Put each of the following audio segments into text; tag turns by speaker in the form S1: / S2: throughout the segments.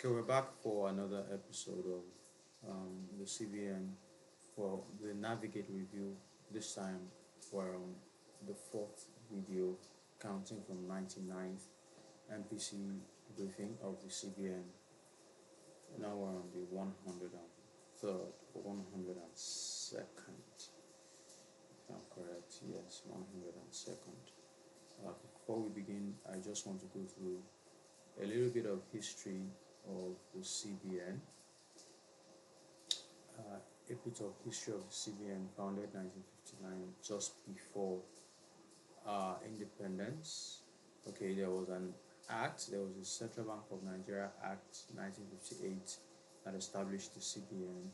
S1: Okay, we're back for another episode of the CBN for the Navigate review. This time we're on the fourth video, counting from 99th MPC briefing of the CBN. Now we're on the 103rd or 102nd, if I'm correct. Yes, 102nd. Before we begin, I just want to go through a little bit of history of the CBN. A bit of history of the CBN, founded 1959, just before independence. Okay, there was an act, there was the Central Bank of Nigeria Act 1958 that established the CBN,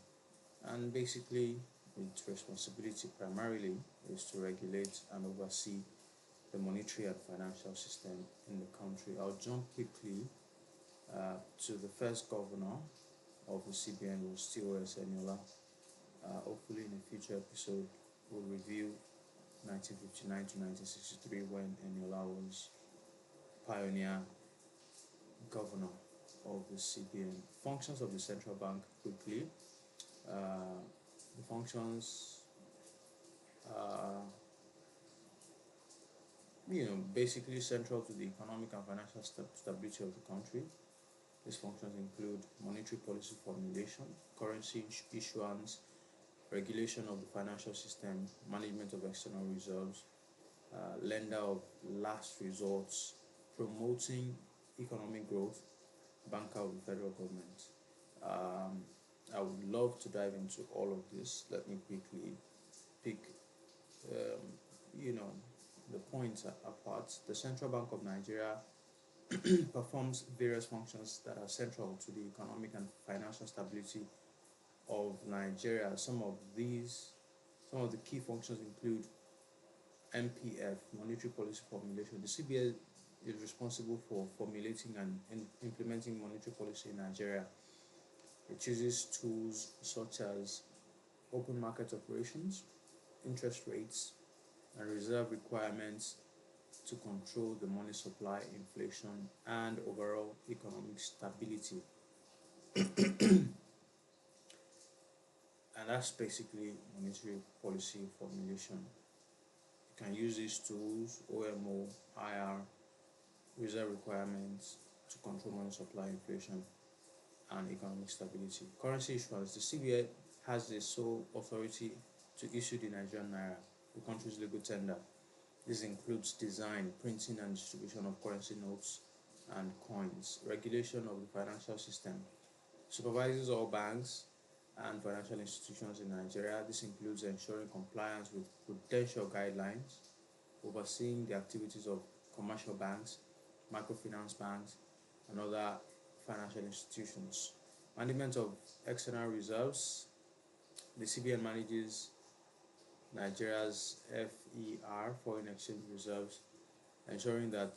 S1: and basically its responsibility primarily is to regulate and oversee the monetary and financial system in the country. I'll jump quickly to the first governor of the CBN, was TOS Eniola. Hopefully in a future episode we'll review 1959 to 1963 when Eniola was pioneer governor of the CBN. Functions of the central bank quickly. The functions basically central to the economic and financial stability of the country. These functions include monetary policy formulation, currency issuance, regulation of the financial system, management of external reserves, lender of last resorts, promoting economic growth, banker of the federal government. I would love to dive into all of this. Let me quickly pick, the points apart. The Central Bank of Nigeria performs various functions that are central to the economic and financial stability of Nigeria. Some of the key functions include MPF, monetary policy formulation. The CBN is responsible for formulating and implementing monetary policy in Nigeria. It uses tools such as open market operations, interest rates, and reserve requirements to control the money supply, inflation, and overall economic stability. And that's basically monetary policy formulation. You can use these tools, OMO, IR, reserve requirements to control money supply, inflation, and economic stability. Currency issuance. The CBN has the sole authority to issue the Nigerian Naira, the country's legal tender. This includes design, printing, and distribution of currency notes and coins, regulation of the financial system, supervises all banks and financial institutions in Nigeria. This includes ensuring compliance with prudential guidelines, overseeing the activities of commercial banks, microfinance banks, and other financial institutions. Management of external reserves. The CBN manages Nigeria's FER, foreign exchange reserves, ensuring the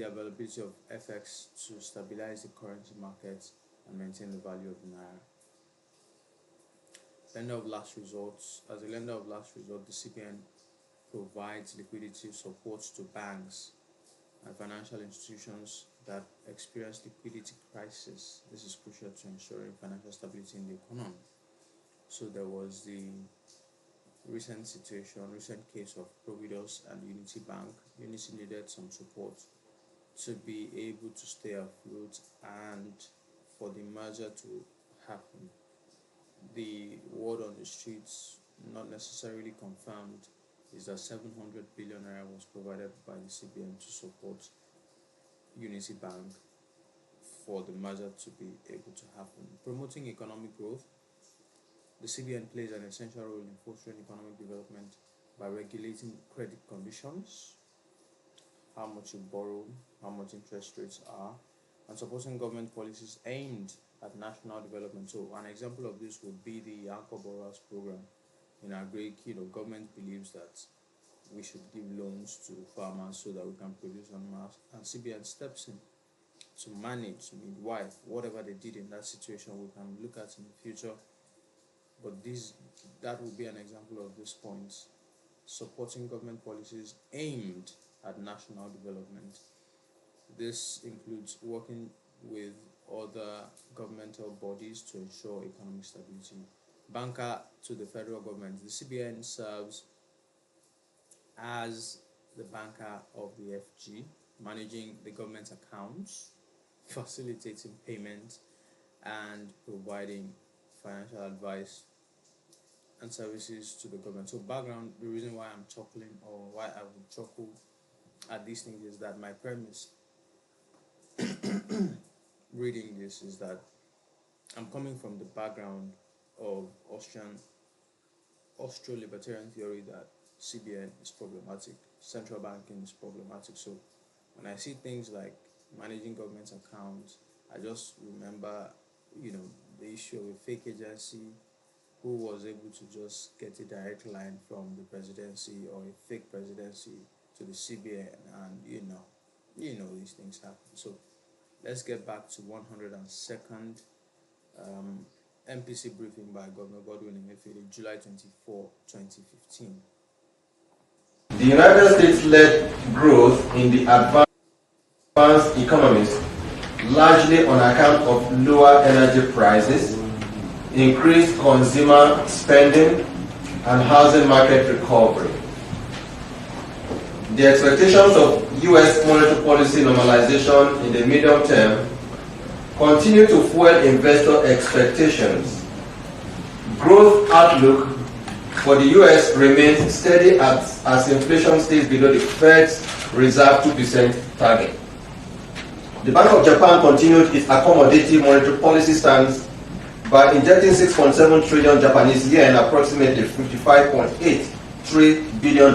S1: availability of FX to stabilize the currency markets and maintain the value of the Naira. Lender of last resort. As a lender of last resort, the CBN provides liquidity support to banks and financial institutions that experience liquidity crisis. This is crucial to ensuring financial stability in the economy. So there was the recent case of Providus and Unity Bank. Unity needed some support to be able to stay afloat and for the merger to happen. The word on the streets, not necessarily confirmed, is that 700 billion naira was provided by the CBN to support Unity Bank for the merger to be able to happen. Promoting economic growth. The CBN plays an essential role in fostering economic development by regulating credit conditions, how much you borrow, how much interest rates are, and supporting government policies aimed at national development. So an example of this would be the Anchor Borrowers Program. In our Greek, government believes that we should give loans to farmers so that we can produce en masse, and CBN steps in to manage, midwife, whatever they did in that situation we can look at in the future. But that would be an example of this point, supporting government policies aimed at national development. This includes working with other governmental bodies to ensure economic stability. Banker to the federal government. The CBN serves as the banker of the FG, managing the government accounts, facilitating payment, and providing financial advice and services to the government. So background, the reason why I'm chuckling or why I would chuckle at these things is that my premise reading this is that I'm coming from the background of Austro-libertarian theory that CBN is problematic, central banking is problematic. So when I see things like managing government accounts, I just remember, the issue of a fake agency who was able to just get a direct line from the presidency or a fake presidency to the CBN, and these things happen. So let's get back to 102nd MPC briefing by Governor Godwin Emefiele, July 24, 2015.
S2: The United States led growth in the advanced economies largely on account of lower energy prices, increased consumer spending, and housing market recovery. The expectations of U.S. monetary policy normalization in the medium term continue to fuel investor expectations. Growth outlook for the U.S. remains steady as inflation stays below the Fed's Reserve 2% target. The Bank of Japan continued its accommodative monetary policy stance by injecting 6.7 trillion Japanese yen, approximately $55.83 billion,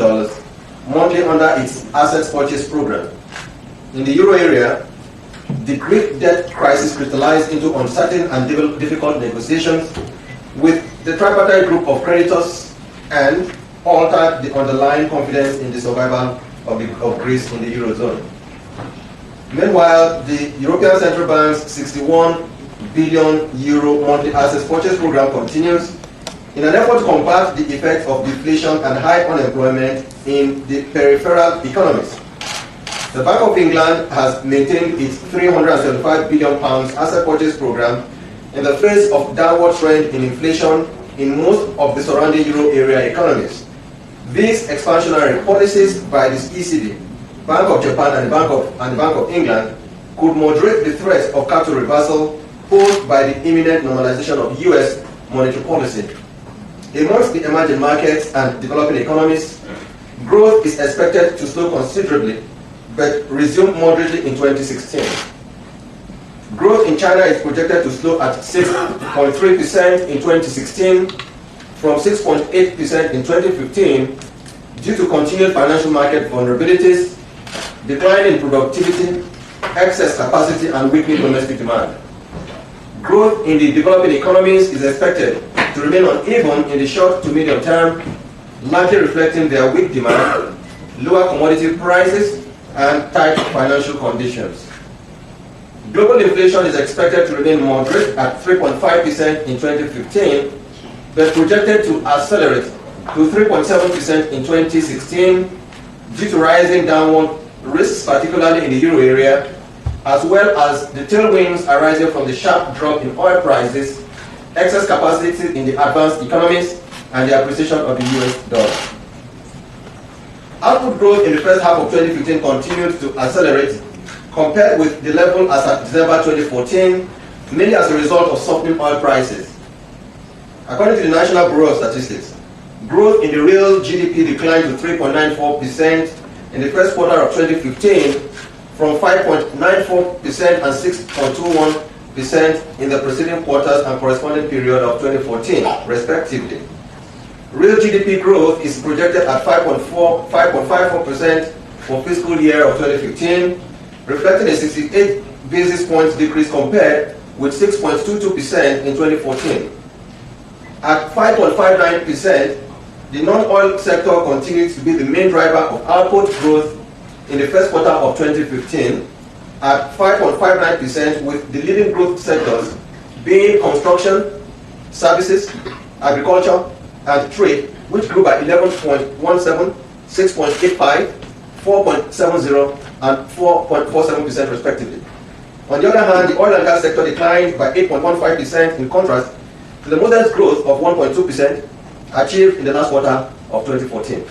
S2: monthly under its assets purchase program. In the euro area, the Greek debt crisis crystallized into uncertain and difficult negotiations with the tripartite group of creditors and altered the underlying confidence in the survival of Greece in the eurozone. Meanwhile, the European Central Bank's 61 billion euro monthly assets purchase program continues in an effort to combat the effects of deflation and high unemployment in the peripheral economies. The Bank of England has maintained its £375 billion asset purchase program in the face of downward trend in inflation in most of the surrounding euro area economies. These expansionary policies by the ECB, Bank of Japan, and the Bank of England could moderate the threat of capital reversal posed by the imminent normalization of U.S. monetary policy. Amongst the emerging markets and developing economies, growth is expected to slow considerably but resume moderately in 2016. Growth in China is projected to slow at 6.3% in 2016 from 6.8% in 2015 due to continued financial market vulnerabilities, decline in productivity, excess capacity, and weakening domestic demand. Growth in the developing economies is expected to remain uneven in the short to medium term, largely reflecting their weak demand, lower commodity prices, and tight financial conditions. Global inflation is expected to remain moderate at 3.5% in 2015, but projected to accelerate to 3.7% in 2016 due to rising downward risks, particularly in the euro area, as well as the tailwinds arising from the sharp drop in oil prices, excess capacity in the advanced economies, and the appreciation of the US dollar. Output growth in the first half of 2015 continued to accelerate compared with the level as at December 2014, mainly as a result of softening oil prices. According to the National Bureau of Statistics, growth in the real GDP declined to 3.94% in the first quarter of 2015 from 5.94% and 6.21% in the preceding quarters and corresponding period of 2014, respectively. Real GDP growth is projected at 5.54% for fiscal year of 2015, reflecting a 68 basis points decrease compared with 6.22% in 2014. At 5.59%, the non-oil sector continues to be the main driver of output growth in the first quarter of 2015 at 5.59%, with the leading growth sectors being construction, services, agriculture, and trade, which grew by 11.17, 6.85, 4.70, and 4.47% respectively. On the other hand, the oil and gas sector declined by 8.15% in contrast to the modest growth of 1.2% achieved in the last quarter of 2014.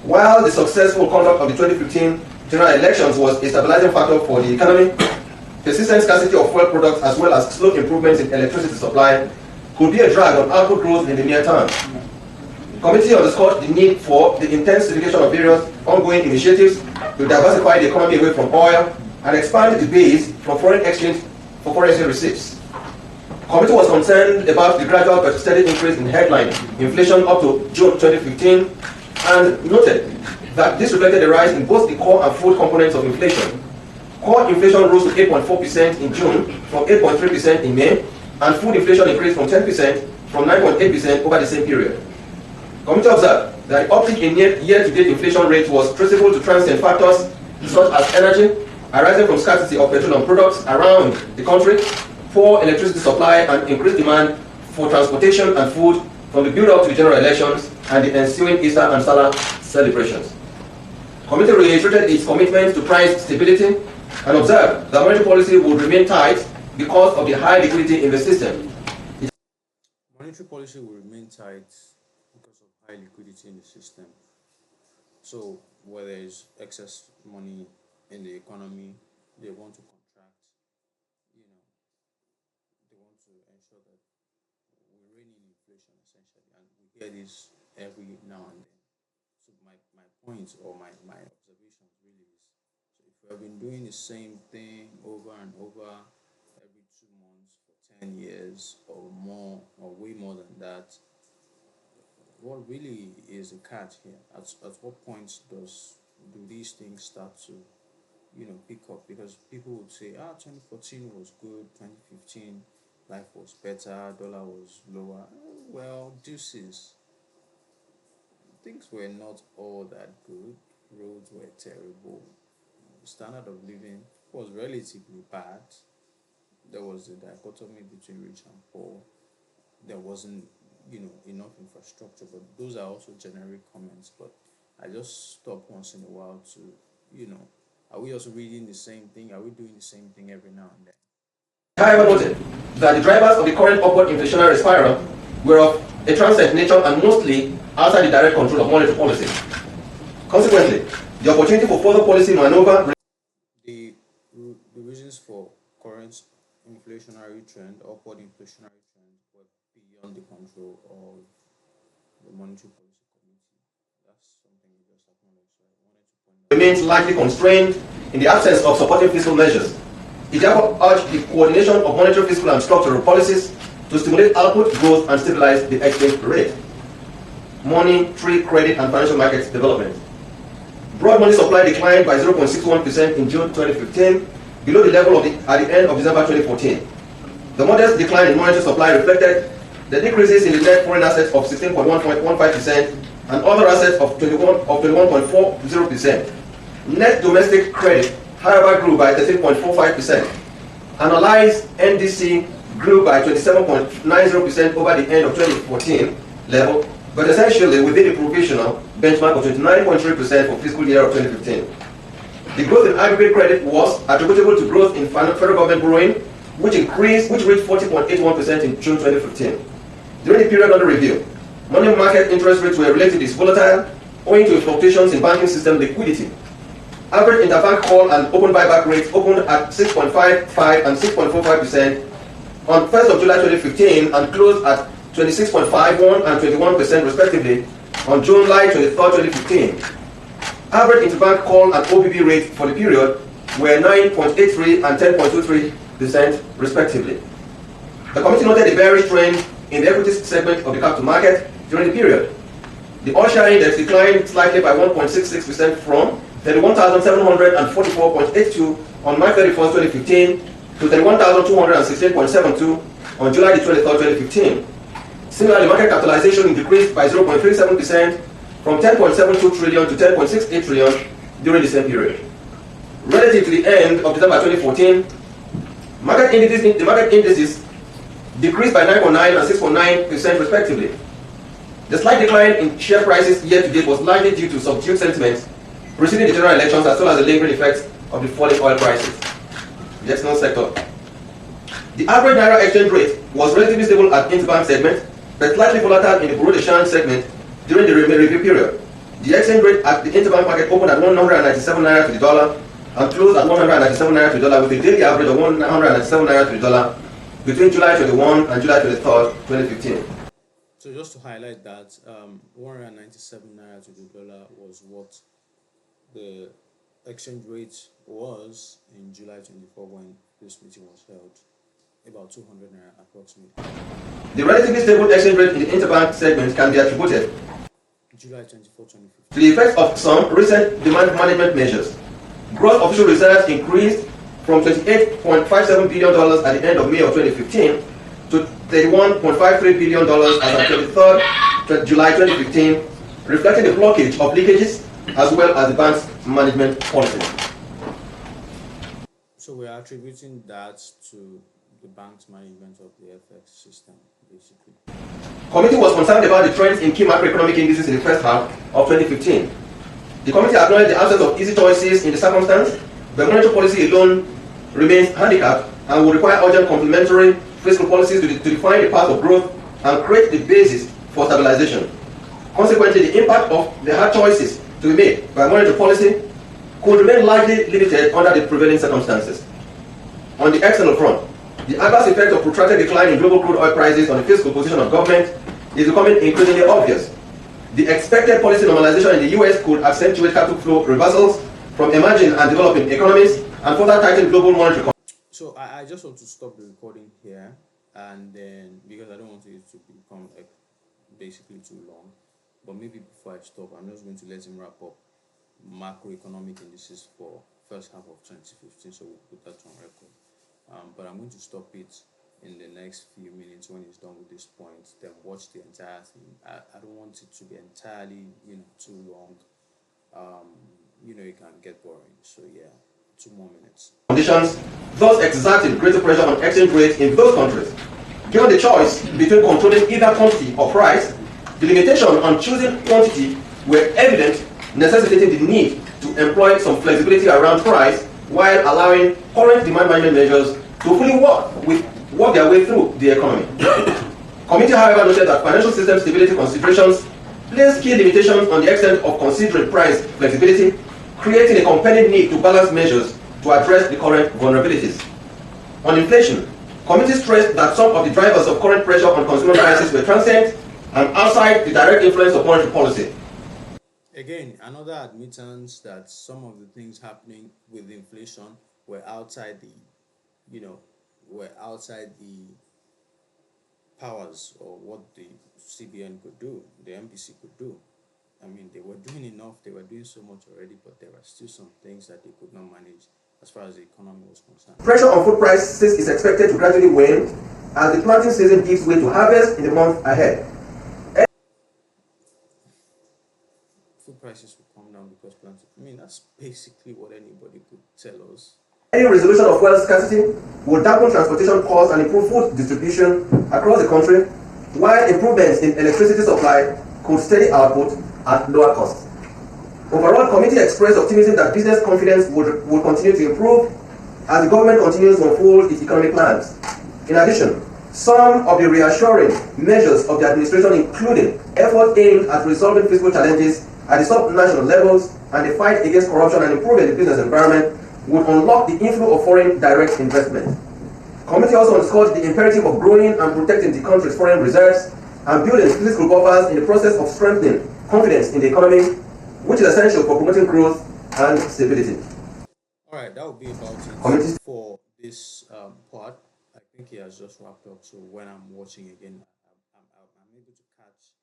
S2: While the successful conduct of the 2015 general elections was a stabilizing factor for the economy, persistent scarcity of fuel products as well as slow improvements in electricity supply could be a drag on output growth in the near term. The committee underscored the need for the intensification of various ongoing initiatives to diversify the economy away from oil and expand the base from foreign exchange for foreign exchange receipts. The committee was concerned about the gradual but steady increase in headline inflation up to June 2015 and noted that this reflected a rise in both the core and food components of inflation. Core inflation rose to 8.4% in June from 8.3% in May, and food inflation increased from 10% from 9.8% over the same period. The committee observed that the uptick in year-to-date inflation rate was traceable to transient factors such as energy, arising from scarcity of petroleum products around the country, poor electricity supply, and increased demand for transportation and food from the build-up to the general elections and the ensuing Easter and Salah celebrations. The committee reiterated its commitment to price stability and observed that monetary policy would remain tight because of the high liquidity in the system.
S1: Monetary policy will remain tight because of high liquidity in the system. So where there is excess money in the economy, they want to contract, they want to ensure that we rein in inflation essentially, and we hear this every now and then. So my point or my observation really is, so if we have been doing the same thing over and over every 2 months for 10 years or more, or way more than that, what really is the catch here? At what point do these things start to pick up? Because people would say, 2014 was good, 2015 life was better, dollar was lower. Well, deuces. Things were not all that good. Roads were terrible. The standard of living was relatively bad. There was a dichotomy between rich and poor. There wasn't, enough infrastructure. But those are also generic comments. But I just stop once in a while to, are we also reading the same thing? Are we doing the same thing every now and then?
S2: However, noted that the drivers of the current upward inflationary spiral were of a transient nature and mostly outside the direct control of monetary policy. Consequently, the opportunity for further policy maneuver.
S1: The reasons for current inflationary trend, upward inflationary trend, were beyond the control of the monetary policy committee. That's something we just acknowledged. So I wanted to point out.
S2: Remains largely constrained in the absence of supportive fiscal measures. It therefore urged the coordination of monetary, fiscal, and structural policies to stimulate output growth and stabilize the exchange rate. Money, trade, credit, and financial markets development. Broad money supply declined by 0.61% in June 2015, below the level at the end of December 2014. The modest decline in monetary supply reflected the decreases in the net foreign assets of 16.15% and other assets of 21.40%. Net domestic credit, however, grew by 13.45%. Analyzed NDC grew by 27.90% over the end of 2014 level, but essentially within the provisional benchmark of 29.3% for fiscal year of 2015. The growth in aggregate credit was attributable to growth in federal government borrowing, which reached 40.81% in June 2015. During the period under review, money market interest rates were relatively volatile, owing to fluctuations in banking system liquidity. Average interbank call and open buyback rates opened at 6.55 and 6.45% on 1st of July 2015 and closed at 26.51 and 21% respectively on July 23, 2015. Average interbank call and OBB rates for the period were 9.83 and 10.23% respectively. The committee noted a bearish trend in the equities segment of the capital market during the period. The all-share index declined slightly by 1.66% from 31,744.82 on March 31, 2015 to 31,216.72 on July 23, 2015. Similarly, market capitalization decreased by 0.37% from 10.72 trillion to 10.68 trillion during the same period. Relative to the end of December 2014, the market indices decreased by 9.9 and 6.9% respectively. The slight decline in share prices year to date was largely due to subdued sentiment preceding the general elections as well as the lingering effects of the falling oil prices. the external sector. The average Naira exchange rate was relatively stable at interbank segment, but slightly volatile in the Bureau de change segment during the review period. The exchange rate at the interbank market opened at 197 Naira to the dollar and closed at 197 Naira to the dollar with a daily average of 197 Naira to the dollar between July 21 and July 23rd, 2015.
S1: So just to highlight that, 197 Naira to the dollar was what the exchange rate was in July 24 when this meeting was held. About 200 Naira approximately.
S2: The relatively stable exchange rate in the interbank segment can be attributed
S1: July 24, 2015.
S2: to the effects of some recent demand management measures. Gross official reserves increased from $28.57 billion at the end of May of 2015 to $31.53 billion as of 23rd July 2015, reflecting the blockage of leakages as well as the bank's management policy.
S1: So we are attributing that to the bank's management of the FX system, basically.
S2: Committee was concerned about the trends in key macroeconomic indices in the first half of 2015. The committee acknowledged the absence of easy choices in the circumstance, but monetary policy alone remains handicapped and will require urgent complementary fiscal policies to define the path of growth and create the basis for stabilization. Consequently, the impact of the hard choices to be made by monetary policy could remain largely limited under the prevailing circumstances. On the external front, the adverse effect of protracted decline in global crude oil prices on the fiscal position of government is becoming increasingly obvious. The expected policy normalization in the US could accentuate capital flow reversals from emerging and developing economies and further tighten global monetary.
S1: So I just want to stop the recording here, and then because I don't want it to become like basically too long, but maybe before I stop, I'm just going to let him wrap up macroeconomic indices for first half of 2015. So we'll put that on record. But I'm going to stop it in the next few minutes when he's done with this point. Then watch the entire thing. I don't want it to be entirely too long. It can get boring. So yeah, 2 more minutes.
S2: Conditions, thus exerting greater pressure on exchange rates in those countries. Given the choice between controlling either quantity or price, the limitation on choosing quantity were evident, necessitating the need to employ some flexibility around price while allowing current demand management measures to fully work their way through the economy. Committee, however, noted that financial system stability considerations place key limitations on the extent of considering price flexibility, creating a compelling need to balance measures to address the current vulnerabilities. On inflation, committee stressed that some of the drivers of current pressure on consumer prices were transient and outside the direct influence of monetary policy.
S1: Again, another admittance that some of the things happening with inflation were outside the powers or what the CBN could do, the MPC could do. I mean, they were doing enough, they were doing so much already, but there were still some things that they could not manage as far as the economy was concerned.
S2: Pressure on food prices is expected to gradually wane as the planting season gives way to harvest in the month ahead.
S1: Food prices will come down because planting. I mean, that's basically what anybody could tell us.
S2: Any resolution of fuel scarcity will dampen transportation costs and improve food distribution across the country, while improvements in electricity supply could steady output at lower costs. Overall, committee expressed optimism that business confidence would continue to improve as the government continues to unfold its economic plans. In addition, some of the reassuring measures of the administration, including efforts aimed at resolving fiscal challenges at the sub-national levels and the fight against corruption and improving the business environment, would unlock the inflow of foreign direct investment. Committee also underscored the imperative of growing and protecting the country's foreign reserves and building fiscal buffers in the process of strengthening confidence in the economy, which is essential for promoting growth and stability.
S1: All right, that would be about it for this part. I think he has just wrapped up. So when I'm watching again, I'm able to catch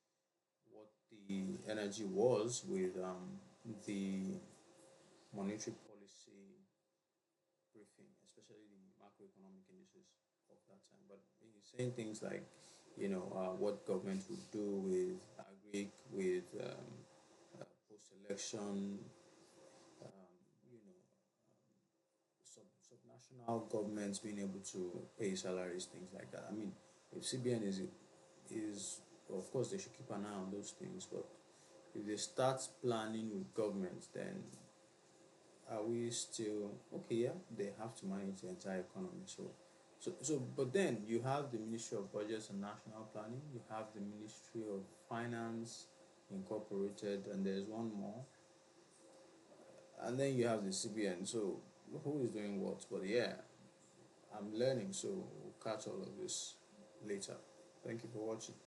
S1: what the energy was with the monetary policy briefing, especially the macroeconomic indices of that time. But he's saying things like, what government would do with agri, with post-election, subnational governments being able to pay salaries, things like that. I mean, if CBN is of course they should keep an eye on those things, but if they start planning with governments, then are we still okay? Yeah, they have to manage the entire economy. But then you have the Ministry of Budgets and National Planning, you have the Ministry of Finance Incorporated, and there's one more, and then you have the CBN. So who is doing what? But yeah, I'm learning, so we'll catch all of this later. Thank you for watching.